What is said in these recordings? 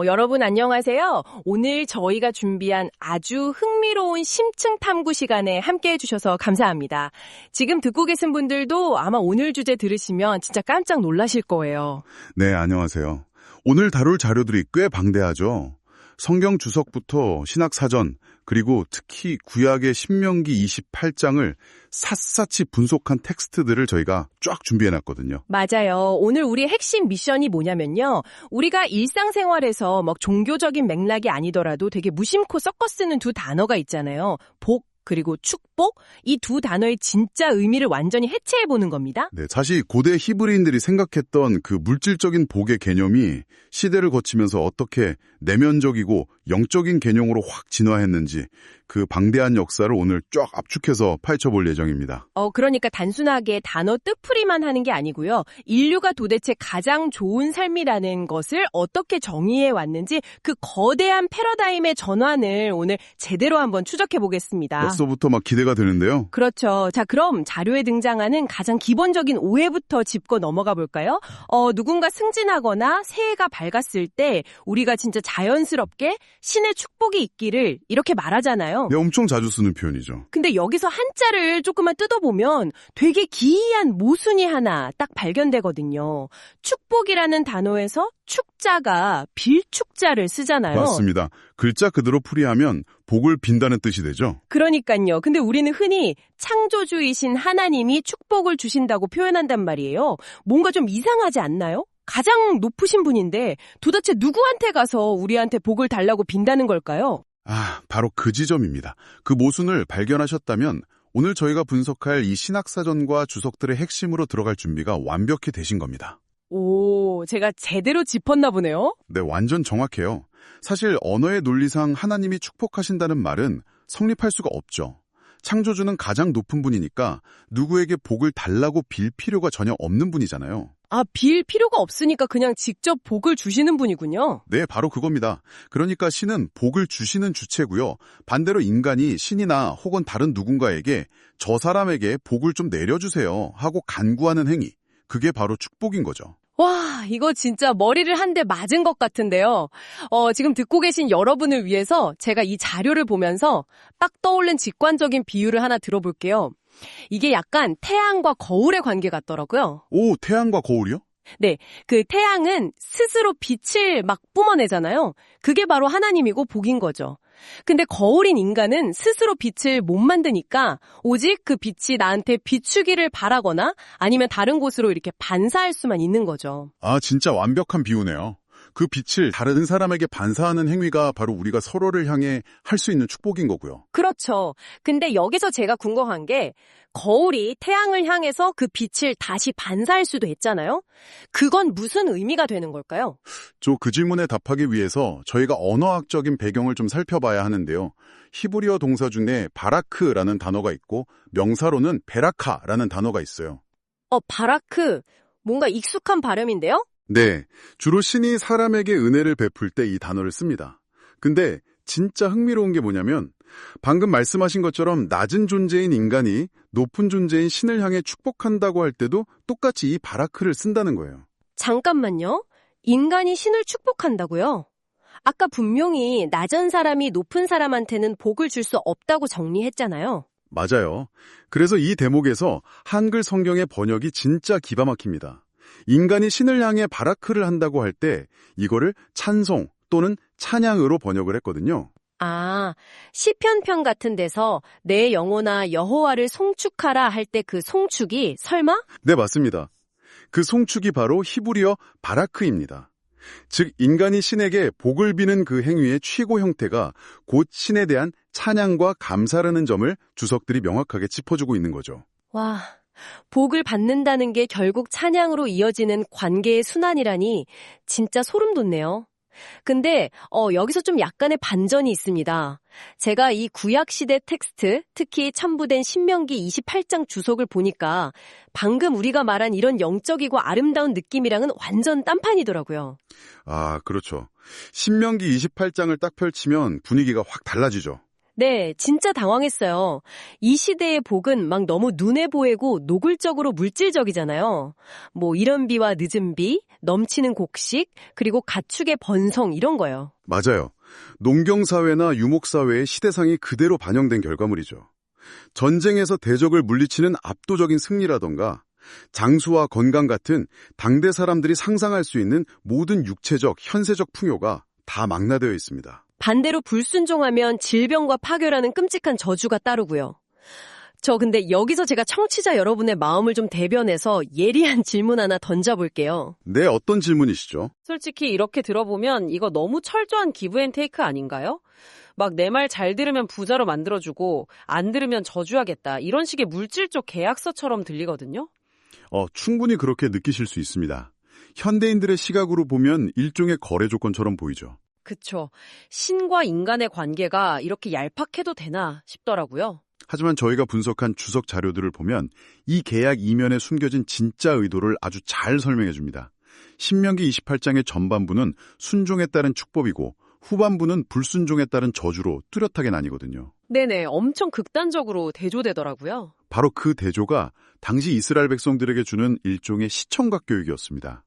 여러분 안녕하세요. 오늘 저희가 준비한 아주 흥미로운 심층 탐구 시간에 함께해 주셔서 감사합니다. 지금 듣고 계신 분들도 아마 오늘 주제 들으시면 진짜 깜짝 놀라실 거예요. 네, 안녕하세요. 오늘 다룰 자료들이 꽤 방대하죠. 성경 주석부터 신학 사전, 그리고 특히 구약의 신명기 28장을 샅샅이 분석한 텍스트들을 저희가 쫙 준비해놨거든요. 맞아요. 오늘 우리의 핵심 미션이 뭐냐면요. 우리가 일상생활에서 종교적인 맥락이 아니더라도 되게 무심코 섞어 쓰는 두 단어가 있잖아요. 복 그리고 축복, 이 두 단어의 진짜 의미를 완전히 해체해보는 겁니다. 네, 사실 고대 히브리인들이 생각했던 그 물질적인 복의 개념이 시대를 거치면서 어떻게 내면적이고 영적인 개념으로 확 진화했는지 그 방대한 역사를 오늘 쫙 압축해서 파헤쳐볼 예정입니다. 그러니까 단순하게 단어 뜻풀이만 하는 게 아니고요. 인류가 도대체 가장 좋은 삶이라는 것을 어떻게 정의해 왔는지 그 거대한 패러다임의 전환을 오늘 제대로 한번 추적해 보겠습니다. 벌써부터 막 기대가 되는데요. 그렇죠. 자, 그럼 자료에 등장하는 가장 기본적인 오해부터 짚고 넘어가 볼까요? 누군가 승진하거나 새해가 밝았을 때 우리가 진짜 자연스럽게 신의 축복이 있기를 이렇게 말하잖아요. 네, 엄청 자주 쓰는 표현이죠. 근데 여기서 한자를 조금만 뜯어보면 되게 기이한 모순이 하나 딱 발견되거든요. 축복이라는 단어에서 축자가 빌축자를 쓰잖아요. 맞습니다. 글자 그대로 풀이하면 복을 빈다는 뜻이 되죠. 그러니까요. 근데 우리는 흔히 창조주이신 하나님이 축복을 주신다고 표현한단 말이에요. 뭔가 좀 이상하지 않나요? 가장 높으신 분인데 도대체 누구한테 가서 우리한테 복을 달라고 빈다는 걸까요? 바로 그 지점입니다. 그 모순을 발견하셨다면 오늘 저희가 분석할 이 신학사전과 주석들의 핵심으로 들어갈 준비가 완벽히 되신 겁니다. 오, 제가 제대로 짚었나 보네요. 네, 완전 정확해요. 사실 언어의 논리상 하나님이 축복하신다는 말은 성립할 수가 없죠. 창조주는 가장 높은 분이니까 누구에게 복을 달라고 빌 필요가 전혀 없는 분이잖아요. 빌 필요가 없으니까 그냥 직접 복을 주시는 분이군요. 네, 바로 그겁니다. 그러니까 신은 복을 주시는 주체고요. 반대로 인간이 신이나 혹은 다른 누군가에게 저 사람에게 복을 좀 내려주세요 하고 간구하는 행위. 그게 바로 축복인 거죠. 와, 이거 진짜 머리를 한 대 맞은 것 같은데요. 지금 듣고 계신 여러분을 위해서 제가 이 자료를 보면서 딱 떠오른 직관적인 비유를 하나 들어볼게요. 이게 약간 태양과 거울의 관계 같더라고요. 오, 태양과 거울이요? 네, 그 태양은 스스로 빛을 막 뿜어내잖아요. 그게 바로 하나님이고 복인 거죠. 근데 거울인 인간은 스스로 빛을 못 만드니까 오직 그 빛이 나한테 비추기를 바라거나 아니면 다른 곳으로 이렇게 반사할 수만 있는 거죠. 진짜 완벽한 비유네요. 그 빛을 다른 사람에게 반사하는 행위가 바로 우리가 서로를 향해 할 수 있는 축복인 거고요. 그렇죠. 근데 여기서 제가 궁금한 게 거울이 태양을 향해서 그 빛을 다시 반사할 수도 있잖아요. 그건 무슨 의미가 되는 걸까요? 그 질문에 답하기 위해서 저희가 언어학적인 배경을 좀 살펴봐야 하는데요. 히브리어 동사 중에 바라크라는 단어가 있고 명사로는 베라카라는 단어가 있어요. 바라크. 뭔가 익숙한 발음인데요? 네, 주로 신이 사람에게 은혜를 베풀 때 이 단어를 씁니다. 근데 진짜 흥미로운 게 뭐냐면 방금 말씀하신 것처럼 낮은 존재인 인간이 높은 존재인 신을 향해 축복한다고 할 때도 똑같이 이 바라크를 쓴다는 거예요. 잠깐만요. 인간이 신을 축복한다고요? 아까 분명히 낮은 사람이 높은 사람한테는 복을 줄 수 없다고 정리했잖아요. 맞아요. 그래서 이 대목에서 한글 성경의 번역이 진짜 기가 막힙니다. 인간이 신을 향해 바라크를 한다고 할 때 이거를 찬송 또는 찬양으로 번역을 했거든요. 시편편 같은 데서 내 영혼아 여호와를 송축하라 할 때 그 송축이 설마? 네, 맞습니다. 그 송축이 바로 히브리어 바라크입니다. 즉 인간이 신에게 복을 비는 그 행위의 최고 형태가 곧 신에 대한 찬양과 감사라는 점을 주석들이 명확하게 짚어주고 있는 거죠. 와, 복을 받는다는 게 결국 찬양으로 이어지는 관계의 순환이라니 진짜 소름 돋네요. 근데 여기서 좀 약간의 반전이 있습니다. 제가 이 구약시대 텍스트, 특히 첨부된 신명기 28장 주석을 보니까 방금 우리가 말한 이런 영적이고 아름다운 느낌이랑은 완전 딴판이더라고요. 그렇죠. 신명기 28장을 딱 펼치면 분위기가 확 달라지죠. 네, 진짜 당황했어요. 이 시대의 복은 막 너무 눈에 보이고 노골적으로 물질적이잖아요. 뭐 이른 비와 늦은 비, 넘치는 곡식, 그리고 가축의 번성 이런 거요. 맞아요. 농경사회나 유목사회의 시대상이 그대로 반영된 결과물이죠. 전쟁에서 대적을 물리치는 압도적인 승리라던가 장수와 건강 같은 당대 사람들이 상상할 수 있는 모든 육체적, 현세적 풍요가 다 망라되어 있습니다. 반대로 불순종하면 질병과 파괴라는 끔찍한 저주가 따르고요. 저 근데 여기서 제가 청취자 여러분의 마음을 좀 대변해서 예리한 질문 하나 던져볼게요. 네, 어떤 질문이시죠? 솔직히 이렇게 들어보면 이거 너무 철저한 기브앤테이크 아닌가요? 막 내 말 잘 들으면 부자로 만들어주고 안 들으면 저주하겠다. 이런 식의 물질적 계약서처럼 들리거든요. 충분히 그렇게 느끼실 수 있습니다. 현대인들의 시각으로 보면 일종의 거래 조건처럼 보이죠. 그쵸. 신과 인간의 관계가 이렇게 얄팍해도 되나 싶더라고요. 하지만 저희가 분석한 주석 자료들을 보면 이 계약 이면에 숨겨진 진짜 의도를 아주 잘 설명해 줍니다. 신명기 28장의 전반부는 순종에 따른 축복이고 후반부는 불순종에 따른 저주로 뚜렷하게 나뉘거든요. 네네, 엄청 극단적으로 대조되더라고요. 바로 그 대조가 당시 이스라엘 백성들에게 주는 일종의 시청각 교육이었습니다.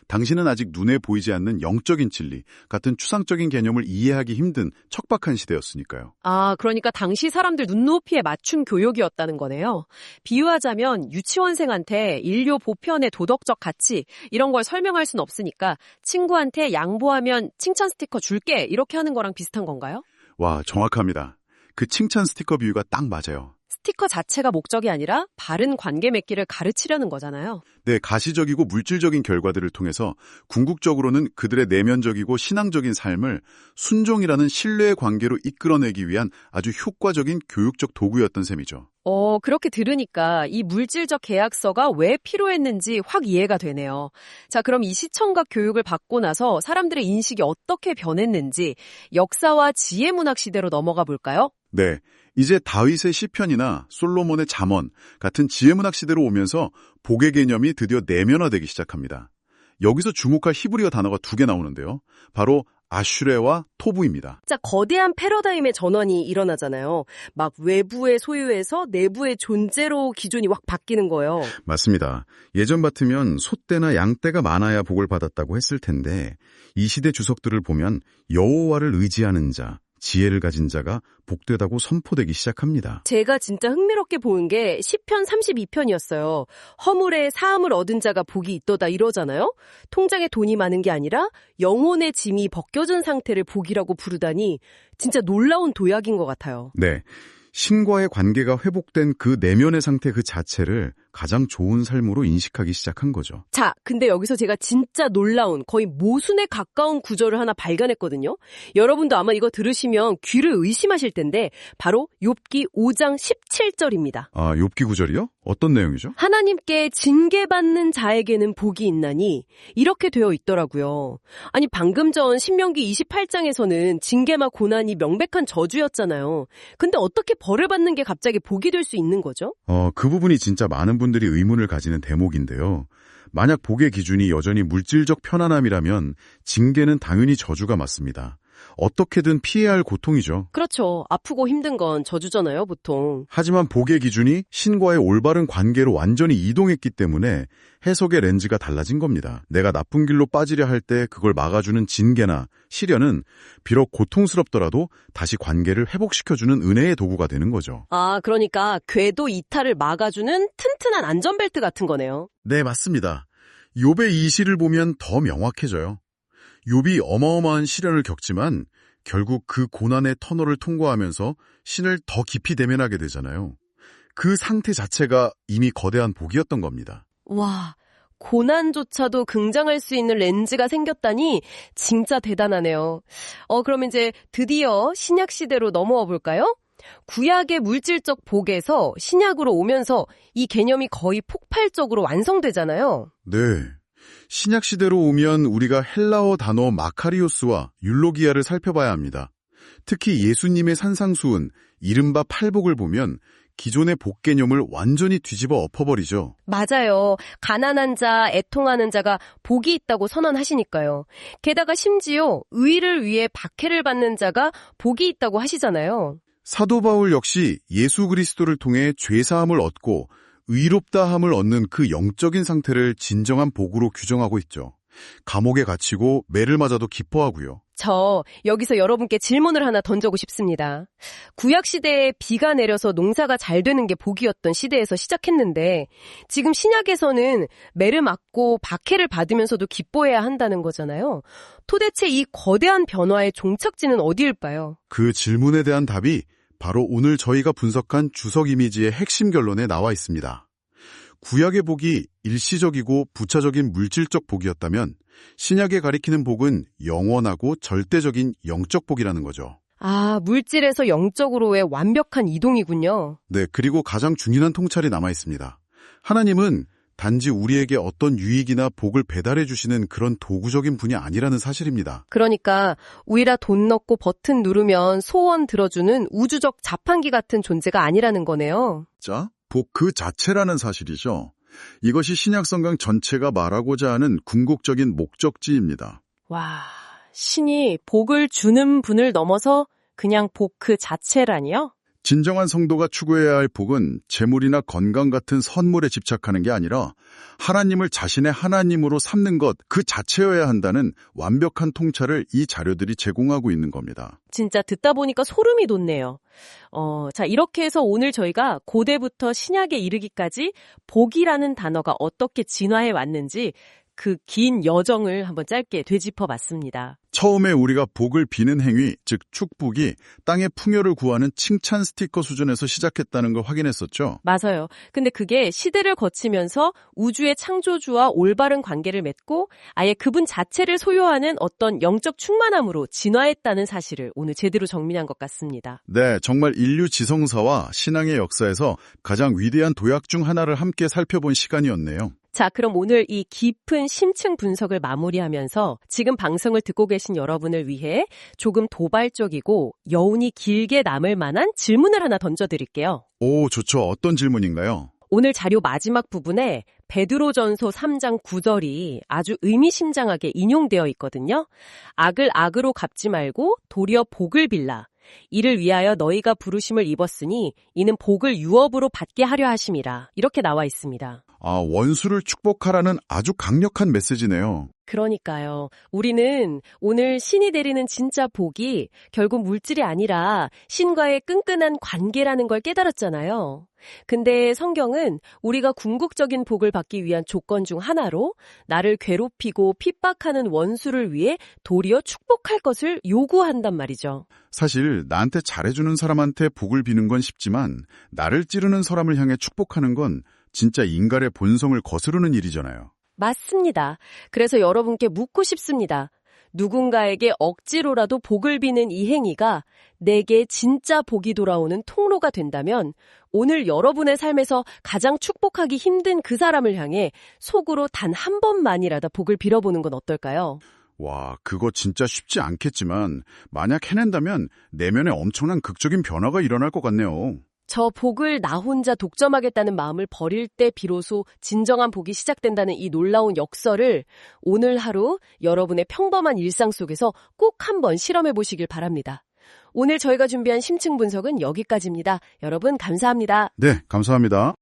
당신은 아직 눈에 보이지 않는 영적인 진리 같은 추상적인 개념을 이해하기 힘든 척박한 시대였으니까요. 아, 그러니까 당시 사람들 눈높이에 맞춘 교육이었다는 거네요. 비유하자면 유치원생한테 인류 보편의 도덕적 가치 이런 걸 설명할 순 없으니까 친구한테 양보하면 칭찬 스티커 줄게 이렇게 하는 거랑 비슷한 건가요? 와, 정확합니다. 그 칭찬 스티커 비유가 딱 맞아요. 스티커 자체가 목적이 아니라 바른 관계 맺기를 가르치려는 거잖아요. 네, 가시적이고 물질적인 결과들을 통해서 궁극적으로는 그들의 내면적이고 신앙적인 삶을 순종이라는 신뢰의 관계로 이끌어내기 위한 아주 효과적인 교육적 도구였던 셈이죠. 그렇게 들으니까 이 물질적 계약서가 왜 필요했는지 확 이해가 되네요. 자, 그럼 이 시청각 교육을 받고 나서 사람들의 인식이 어떻게 변했는지 역사와 지혜문학 시대로 넘어가 볼까요? 네, 이제 다윗의 시편이나 솔로몬의 잠언 같은 지혜문학 시대로 오면서 복의 개념이 드디어 내면화되기 시작합니다. 여기서 주목할 히브리어 단어가 두 개 나오는데요. 바로 아슈레와 토부입니다. 진짜 거대한 패러다임의 전환이 일어나잖아요. 막 외부의 소유에서 내부의 존재로 기준이 확 바뀌는 거예요. 맞습니다. 예전 같으면 소떼나 양떼가 많아야 복을 받았다고 했을 텐데 이 시대 주석들을 보면 여호와를 의지하는 자, 지혜를 가진 자가 복되다고 선포되기 시작합니다. 제가 진짜 흥미롭게 본 게 시편 32편이었어요. 허물에 사함을 얻은 자가 복이 있도다 이러잖아요. 통장에 돈이 많은 게 아니라 영혼의 짐이 벗겨진 상태를 복이라고 부르다니 진짜 놀라운 도약인 것 같아요. 네, 신과의 관계가 회복된 그 내면의 상태 그 자체를 가장 좋은 삶으로 인식하기 시작한 거죠. 자, 근데 여기서 제가 진짜 놀라운 거의 모순에 가까운 구절을 하나 발견했거든요. 여러분도 아마 이거 들으시면 귀를 의심하실 텐데 바로 욥기 5장 17절입니다. 아, 욥기 구절이요? 어떤 내용이죠? 하나님께 징계받는 자에게는 복이 있나니 이렇게 되어 있더라고요. 아니 방금 전 신명기 28장에서는 징계와 고난이 명백한 저주였잖아요. 근데 어떻게 벌을 받는 게 갑자기 복이 될 수 있는 거죠? 그 부분이 진짜 많은 분들이 의문을 가지는 대목인데요. 만약 복의 기준이 여전히 물질적 편안함이라면 징계는 당연히 저주가 맞습니다. 어떻게든 피해야 할 고통이죠. 그렇죠. 아프고 힘든 건 저주잖아요, 보통. 하지만 복의 기준이 신과의 올바른 관계로 완전히 이동했기 때문에 해석의 렌즈가 달라진 겁니다. 내가 나쁜 길로 빠지려 할 때 그걸 막아주는 징계나 시련은 비록 고통스럽더라도 다시 관계를 회복시켜주는 은혜의 도구가 되는 거죠. 아, 그러니까 궤도 이탈을 막아주는 튼튼한 안전벨트 같은 거네요. 네, 맞습니다. 욥의 이 시를 보면 더 명확해져요. 욥이 어마어마한 시련을 겪지만 결국 그 고난의 터널을 통과하면서 신을 더 깊이 대면하게 되잖아요. 그 상태 자체가 이미 거대한 복이었던 겁니다. 와, 고난조차도 긍정할 수 있는 렌즈가 생겼다니 진짜 대단하네요. 그럼 이제 드디어 신약 시대로 넘어와 볼까요? 구약의 물질적 복에서 신약으로 오면서 이 개념이 거의 폭발적으로 완성되잖아요. 네. 신약 시대로 오면 우리가 헬라어 단어 마카리오스와 율로기아를 살펴봐야 합니다. 특히 예수님의 산상수훈, 이른바 팔복을 보면 기존의 복 개념을 완전히 뒤집어 엎어버리죠. 맞아요. 가난한 자, 애통하는 자가 복이 있다고 선언하시니까요. 게다가 심지어 의를 위해 박해를 받는 자가 복이 있다고 하시잖아요. 사도 바울 역시 예수 그리스도를 통해 죄사함을 얻고 의롭다함을 얻는 그 영적인 상태를 진정한 복으로 규정하고 있죠. 감옥에 갇히고 매를 맞아도 기뻐하고요. 저 여기서 여러분께 질문을 하나 던져고 싶습니다. 구약시대에 비가 내려서 농사가 잘 되는 게 복이었던 시대에서 시작했는데 지금 신약에서는 매를 맞고 박해를 받으면서도 기뻐해야 한다는 거잖아요. 도대체 이 거대한 변화의 종착지는 어디일까요? 그 질문에 대한 답이 바로 오늘 저희가 분석한 주석 이미지의 핵심 결론에 나와 있습니다. 구약의 복이 일시적이고 부차적인 물질적 복이었다면 신약에 가리키는 복은 영원하고 절대적인 영적 복이라는 거죠. 아, 물질에서 영적으로의 완벽한 이동이군요. 네, 그리고 가장 중요한 통찰이 남아 있습니다. 하나님은 단지 우리에게 어떤 유익이나 복을 배달해 주시는 그런 도구적인 분이 아니라는 사실입니다. 그러니까 우리라 돈 넣고 버튼 누르면 소원 들어주는 우주적 자판기 같은 존재가 아니라는 거네요. 자, 복 그 자체라는 사실이죠. 이것이 신약성경 전체가 말하고자 하는 궁극적인 목적지입니다. 와, 신이 복을 주는 분을 넘어서 그냥 복 그 자체라니요? 진정한 성도가 추구해야 할 복은 재물이나 건강 같은 선물에 집착하는 게 아니라 하나님을 자신의 하나님으로 삼는 것 그 자체여야 한다는 완벽한 통찰을 이 자료들이 제공하고 있는 겁니다. 진짜 듣다 보니까 소름이 돋네요. 자, 이렇게 해서 오늘 저희가 고대부터 신약에 이르기까지 복이라는 단어가 어떻게 진화해 왔는지 그 긴 여정을 한번 짧게 되짚어 봤습니다. 처음에 우리가 복을 비는 행위, 즉 축복이 땅의 풍요를 구하는 칭찬 스티커 수준에서 시작했다는 걸 확인했었죠. 맞아요. 근데 그게 시대를 거치면서 우주의 창조주와 올바른 관계를 맺고 아예 그분 자체를 소유하는 어떤 영적 충만함으로 진화했다는 사실을 오늘 제대로 정민한 것 같습니다. 네, 정말 인류 지성사와 신앙의 역사에서 가장 위대한 도약 중 하나를 함께 살펴본 시간이었네요. 자, 그럼 오늘 이 깊은 심층 분석을 마무리하면서 지금 방송을 듣고 계신 여러분을 위해 조금 도발적이고 여운이 길게 남을 만한 질문을 하나 던져드릴게요. 오, 좋죠. 어떤 질문인가요? 오늘 자료 마지막 부분에 베드로전서 3장 9절이 아주 의미심장하게 인용되어 있거든요. 악을 악으로 갚지 말고 도리어 복을 빌라. 이를 위하여 너희가 부르심을 입었으니 이는 복을 유업으로 받게 하려 하심이라. 이렇게 나와 있습니다. 아, 원수를 축복하라는 아주 강력한 메시지네요. 그러니까요. 우리는 오늘 신이 내리는 진짜 복이 결국 물질이 아니라 신과의 끈끈한 관계라는 걸 깨달았잖아요. 근데 성경은 우리가 궁극적인 복을 받기 위한 조건 중 하나로 나를 괴롭히고 핍박하는 원수를 위해 도리어 축복할 것을 요구한단 말이죠. 사실 나한테 잘해주는 사람한테 복을 비는 건 쉽지만 나를 찌르는 사람을 향해 축복하는 건 진짜 인간의 본성을 거스르는 일이잖아요. 맞습니다. 그래서 여러분께 묻고 싶습니다. 누군가에게 억지로라도 복을 비는 이 행위가 내게 진짜 복이 돌아오는 통로가 된다면 오늘 여러분의 삶에서 가장 축복하기 힘든 그 사람을 향해 속으로 단 한 번만이라도 복을 빌어보는 건 어떨까요? 와, 그거 진짜 쉽지 않겠지만 만약 해낸다면 내면에 엄청난 극적인 변화가 일어날 것 같네요. 저 복을 나 혼자 독점하겠다는 마음을 버릴 때 비로소 진정한 복이 시작된다는 이 놀라운 역설을 오늘 하루 여러분의 평범한 일상 속에서 꼭 한번 실험해 보시길 바랍니다. 오늘 저희가 준비한 심층 분석은 여기까지입니다. 여러분 감사합니다. 네, 감사합니다.